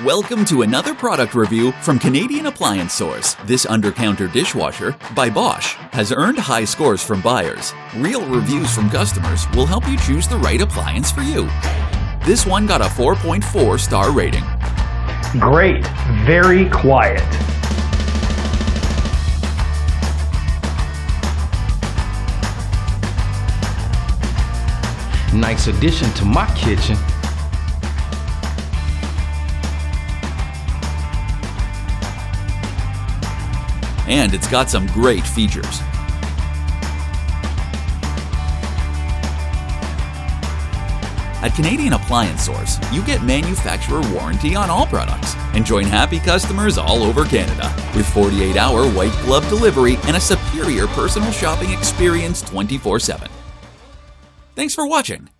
Welcome to another product review from Canadian Appliance Source. This Undercounter Dishwasher by Bosch has earned high scores from buyers. Real reviews from customers will help you choose the right appliance for you. This one got a 4.4 star rating. Great, very quiet. Nice addition to my kitchen. And it's got some great features. At Canadian Appliance Source, you get manufacturer warranty on all products and join happy customers all over Canada with 48-hour white glove delivery and a superior personal shopping experience 24/7. Thanks for watching.